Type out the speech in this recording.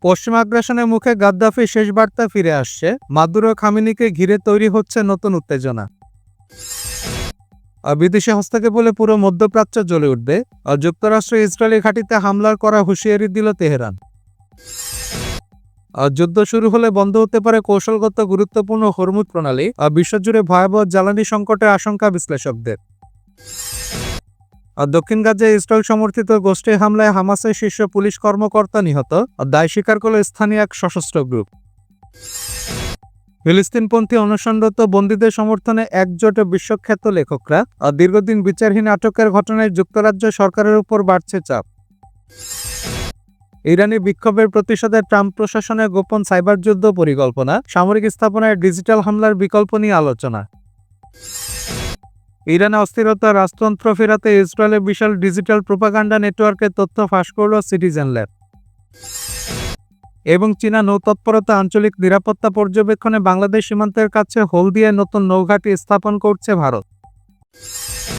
পশ্চিম আগ্রাসনের মুখে গাদ্দাফি শেষ বার্তা ফিরে আসছে, মাদুরো খামেনিকে ঘিরে তৈরি হচ্ছে নতুন উত্তেজনা। বিদেশি হস্তক্ষেপ বলে পুরো মধ্যপ্রাচ্য জ্বলে উঠবে। যুক্তরাষ্ট্র ইসরায়েলি ঘাঁটিতে হামলার করা হুঁশিয়ারি দিল তেহরান। যুদ্ধ শুরু হলে বন্ধ হতে পারে কৌশলগত গুরুত্বপূর্ণ হরমুজ প্রণালী। বিশ্বজুড়ে ভয়াবহ জ্বালানি সংকটের আশঙ্কা বিশ্লেষকদের। দক্ষিণ গাজায় ইসরায়েল সমর্থিত গোষ্ঠী হামলায় হামাসের শীর্ষ পুলিশ কর্মকর্তা নিহত, দায় স্বীকার করল স্থানীয় এক সশস্ত্র গ্রুপ। ফিলিস্তিনপন্থী অনশনরত বন্দীদের সমর্থনে একজোট বিশ্বখ্যাত লেখকরা। দীর্ঘদিন বিচারহীন আটকের ঘটনায় যুক্তরাজ্য সরকারের উপর বাড়ছে চাপ। ইরানি বিক্ষোভের প্রতিশোধে ট্রাম্প প্রশাসনের গোপন সাইবার যুদ্ধ পরিকল্পনা। সামরিক স্থাপনায় ডিজিটাল হামলার বিকল্প নিয়ে আলোচনা। ইরানে অস্থিরতা, রাজতন্ত্র ফেরাতে ইসরায়েলের বিশাল ডিজিটাল প্রোপাগান্ডা নেটওয়ার্কের তথ্য ফাঁস করল সিটিজেন ল্যাব। এবং চীনা নৌতৎপরতা, আঞ্চলিক নিরাপত্তা পর্যবেক্ষণে বাংলাদেশ সীমান্তের কাছে হলদিয়ায় নতুন নৌঘাঁটি স্থাপন করছে ভারত।